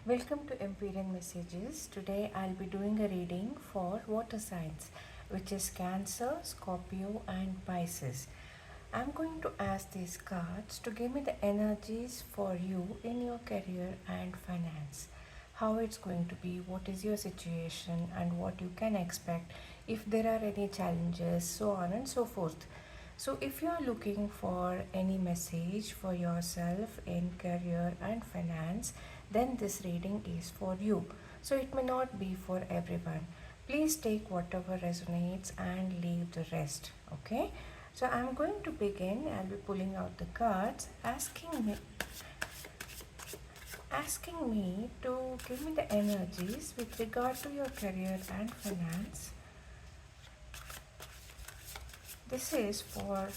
Welcome to Empyrean Messages. Today I'll be doing a reading for water signs, which is Cancer, Scorpio, and Pisces. I'm going to ask these cards to give me the energies for you in your career and finance. How it's going to be, what is your situation, and what you can expect if there are any challenges, so on and so forth. So, if you are looking for any message for yourself in career and finance, then this reading is for you. So, it may not be for everyone. Please take whatever resonates and leave the rest. Okay. So, I'm going to begin. I'll be pulling out the cards, asking me to give me the energies with regard to your career and finance. This is for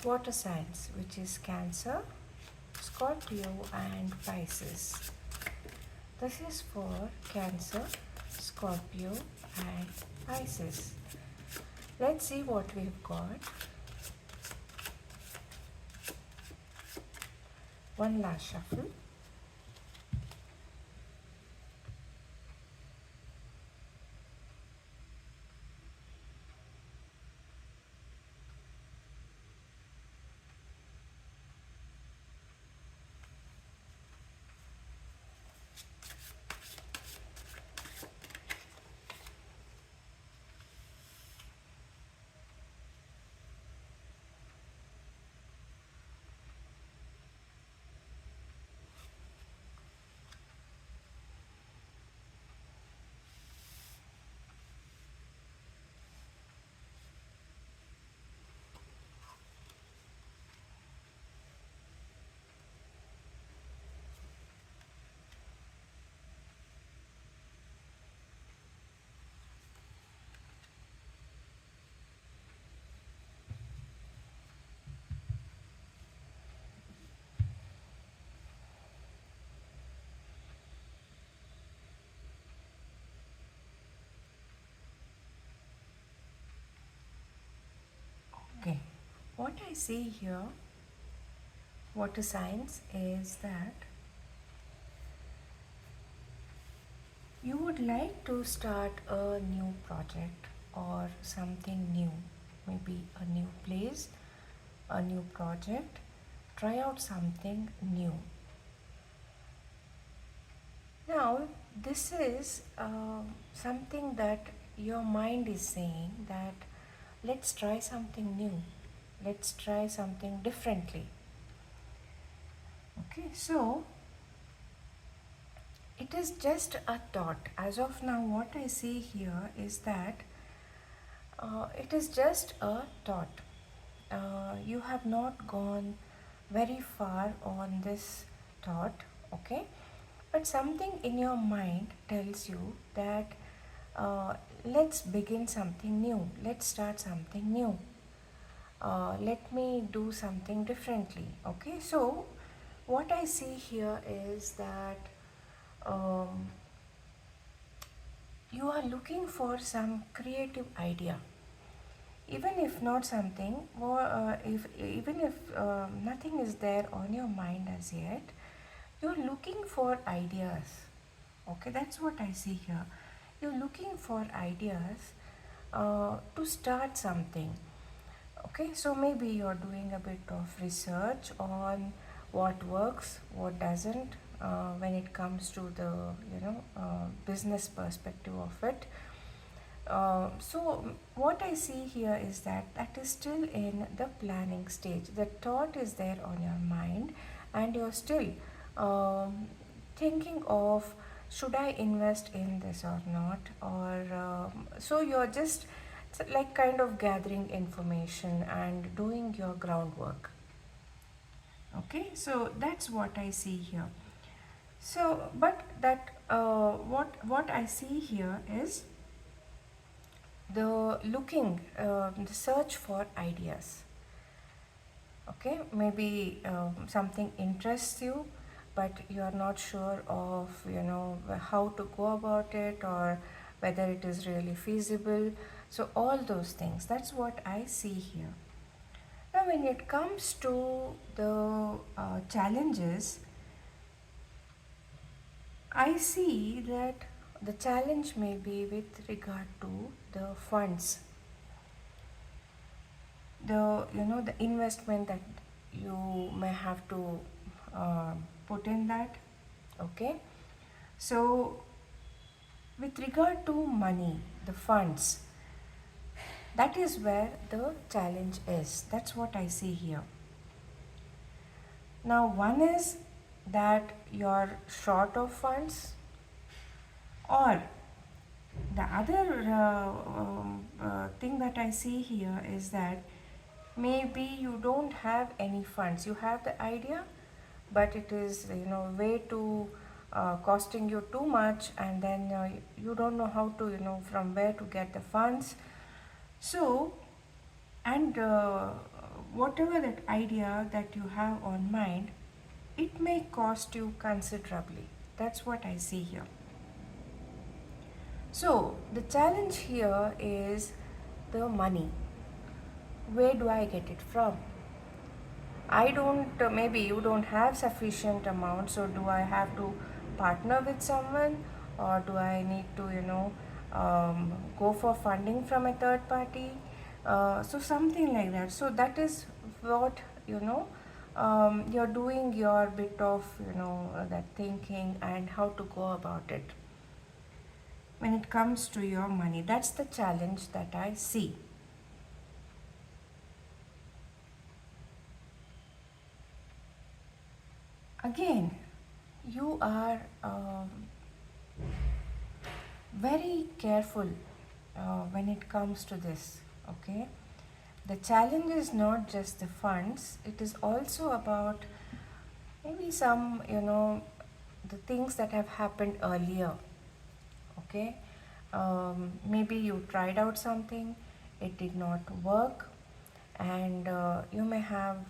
water signs, which is Cancer, Scorpio, and Pisces. This is for Cancer, Scorpio, and Pisces. Let's see what we've got. One last shuffle. Okay, what I see here, water signs, is that you would like to start a new project or something new, maybe a new place, a new project, try out something new. Now, this is something that your mind is saying that let's try something new, let's try something differently. Okay, so it is just a thought. As of now, what I see here is that it is just a thought. You have not gone very far on this thought, okay? But something in your mind tells you that let's begin something new, let's start something new. Let me do something differently, okay? So, what I see here is that um, you are looking for some creative idea, even if not something, or if even if nothing is there on your mind as yet, you're looking for ideas. Okay, that's what I see here. You're looking for ideas to start something. Okay, so maybe you're doing a bit of research on what works, what doesn't, when it comes to the business perspective of it. So what I see here is that that is still in the planning stage. The thought is there on your mind, and you're still thinking of should I invest in this or not, or so you're just like kind of gathering information and doing your groundwork. Okay, so that's what I see here. So, but that what I see here is the search for ideas. Okay, maybe something interests you, but you are not sure of how to go about it, or whether it is really feasible. So all those things, that's what I see here. Now when it comes to the challenges, I see that the challenge may be with regard to the funds, the investment that you may have to put in that. Okay, so with regard to money, the funds, that is where the challenge is. That's what I see here. Now, one is that you're short of funds, or the other thing that I see here is that maybe you don't have any funds. You have the idea, but it is way too costing you too much, and then you don't know how to from where to get the funds. So, and whatever that idea that you have on mind, it may cost you considerably. That's what I see here. So, the challenge here is the money. Where do I get it from? I don't, maybe you don't have sufficient amount, so do I have to partner with someone, or do I need to, go for funding from a third party? So, something like that. So, that is what, you're doing your bit of, that thinking and how to go about it when it comes to your money. That's the challenge that I see. Again, you are very careful when it comes to this. Okay, the challenge is not just the funds, it is also about maybe some the things that have happened earlier. Okay, maybe you tried out something, it did not work, and you may have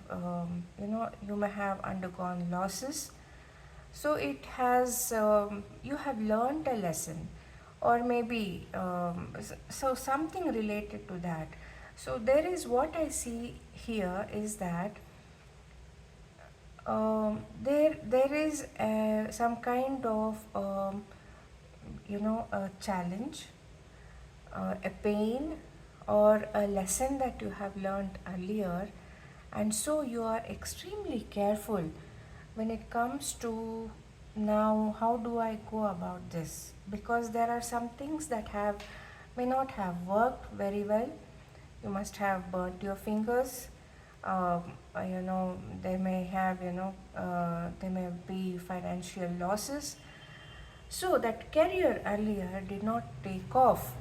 undergone losses. So it has you have learned a lesson, or maybe so something related to that. So there is, what I see here is that there is some kind of a challenge, a pain, or a lesson that you have learned earlier, and so you are extremely careful when it comes to now how do I go about this, because there are some things that have may not have worked very well. You must have burnt your fingers. They may have there may be financial losses, so that career earlier did not take off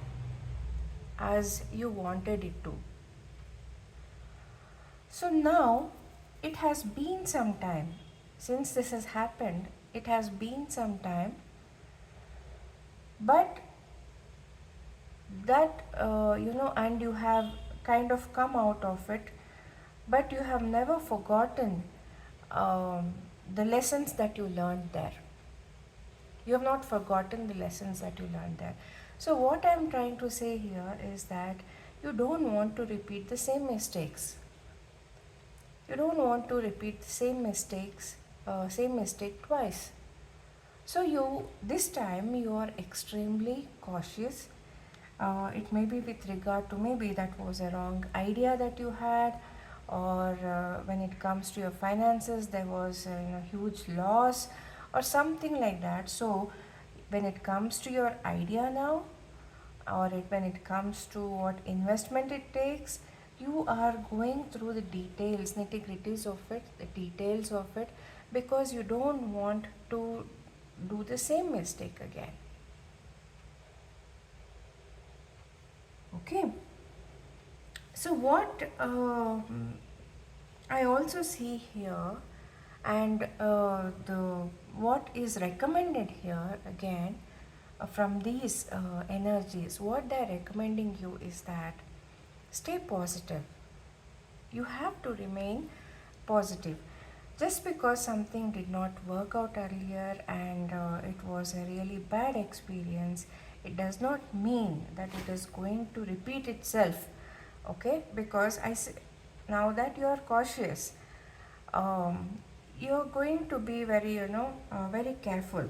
as you wanted it to. So now it has been some time since this has happened. It has been some time, but that and you have kind of come out of it, but you have never forgotten the lessons that you learned there. You have not forgotten the lessons that you learned there. So, what I am trying to say here is that you don't want to repeat the same mistakes. You don't want to repeat the same mistake twice. So, this time you are extremely cautious. It may be with regard to maybe that was a wrong idea that you had, or when it comes to your finances, there was a huge loss, or something like that. So, when it comes to your idea now, or when it comes to what investment it takes, you are going through the details, nitty-gritties of it, the details of it, because you don't want to do the same mistake again. Okay. So what I also see here, and the what is recommended here again from these energies, what they're recommending you is that stay positive. You have to remain positive. Just because something did not work out earlier and it was a really bad experience, it does not mean that it is going to repeat itself. Okay, because now that you are cautious, you're going to be very very careful.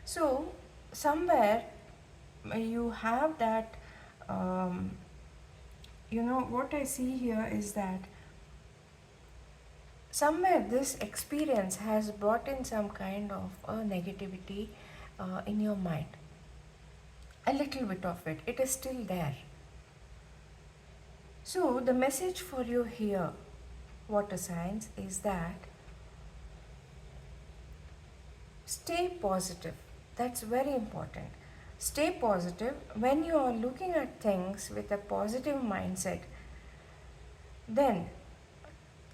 So, somewhere you have that, um, what I see here is that somewhere this experience has brought in some kind of a negativity in your mind. A little bit of it. It is still there. So, the message for you here, water signs, is that stay positive. That's very important. Stay positive. When you are looking at things with a positive mindset, then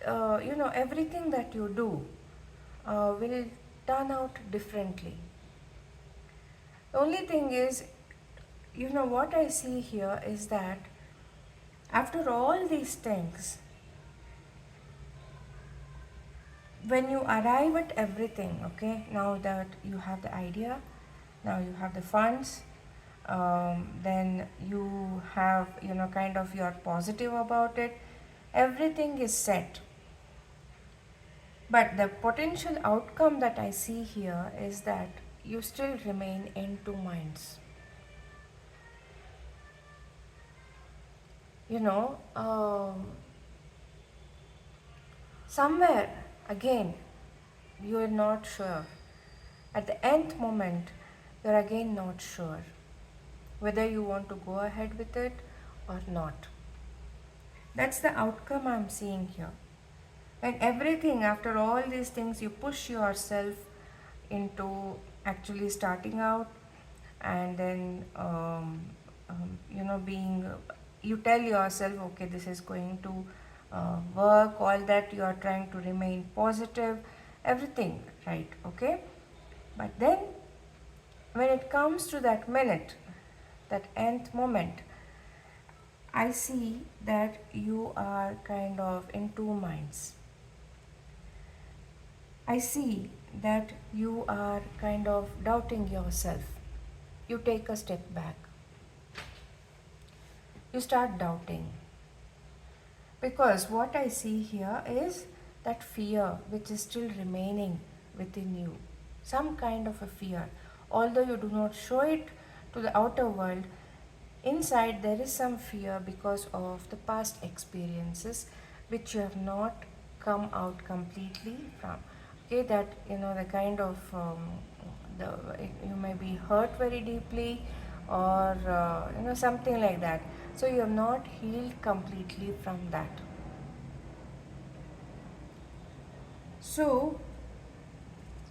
everything that you do will turn out differently. The only thing is, what I see here is that after all these things, when you arrive at everything, okay, now that you have the idea, now you have the funds, then you have, kind of you're positive about it, everything is set. But the potential outcome that I see here is that you still remain in two minds. You know, somewhere again, you are not sure. At the nth moment, you're again not sure whether you want to go ahead with it or not. That's the outcome I'm seeing here. And everything, after all these things, you push yourself into actually starting out, and then being, you tell yourself, okay, this is going to work, all that, you are trying to remain positive, everything, right? Okay, but then when it comes to that minute, that nth moment, I see that you are kind of in two minds. I see that you are kind of doubting yourself. You take a step back. You start doubting. Because what I see here is that fear which is still remaining within you. Some kind of a fear. Although you do not show it to the outer world, inside there is some fear because of the past experiences which you have not come out completely from. Okay, that the kind of you may be hurt very deeply, or something like that. So you have not healed completely from that. So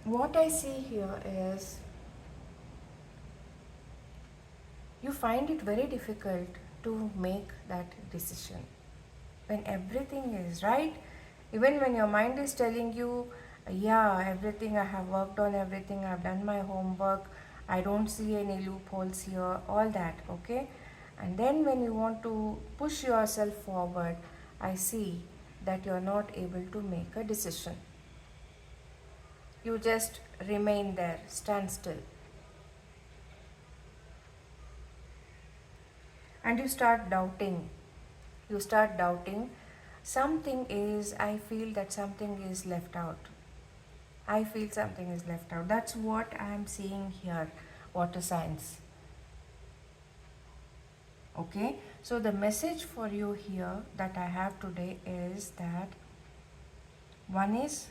what I see here is you find it very difficult to make that decision when everything is right, even when your mind is telling you, yeah, everything I have worked on, everything I've done my homework, I don't see any loopholes here, all that, okay? And then when you want to push yourself forward, I see that you're not able to make a decision. You just remain there, stand still. And you start doubting. You start doubting. Something is, I feel that something is left out. I feel something is left out. That's what I am seeing here, water signs. Okay, so the message for you here that I have today is that one is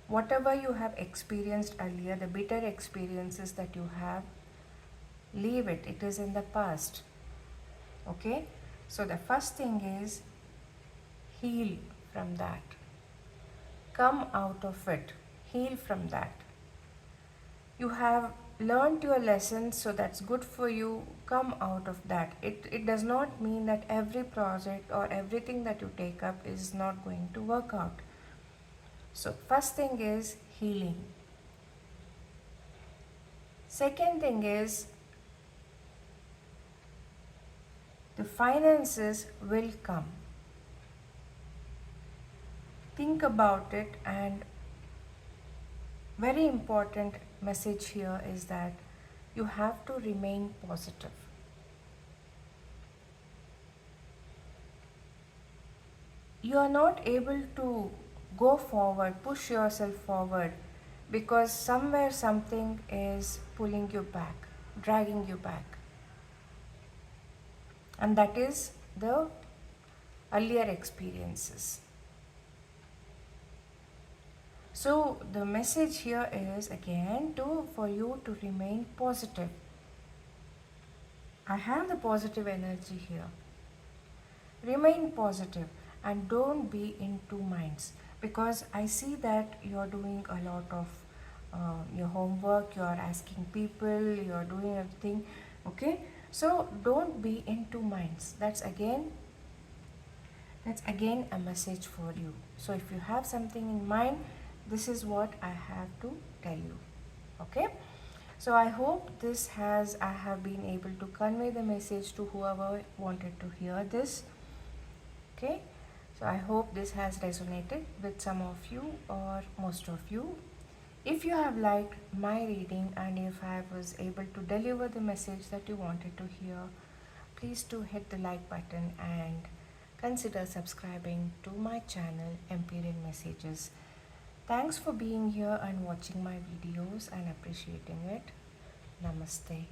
whatever you have experienced earlier, the bitter experiences that you have, leave it. It is in the past. Okay, so the first thing is heal from that. Come out of it. Heal from that. You have learned your lessons, so that's good for you. Come out of that. It does not mean that every project or everything that you take up is not going to work out. So first thing is healing. Second thing is the finances will come. Think about it, and very important message here is that you have to remain positive. You are not able to go forward, push yourself forward because somewhere something is pulling you back, dragging you back, and that is the earlier experiences. So the message here is again to for you to remain positive. I have the positive energy here. Remain positive and don't be in two minds, because I see that you're doing a lot of your homework, you're asking people, you're doing everything. Okay, so don't be in two minds. That's again a message for you. So if you have something in mind, this is what I have to tell you. Okay, so I hope I have been able to convey the message to whoever wanted to hear this. Okay, so I hope this has resonated with some of you or most of you. If you have liked my reading and if I was able to deliver the message that you wanted to hear, please do hit the like button and consider subscribing to my channel Empyrean Messages. Thanks for being here and watching my videos and appreciating it. Namaste.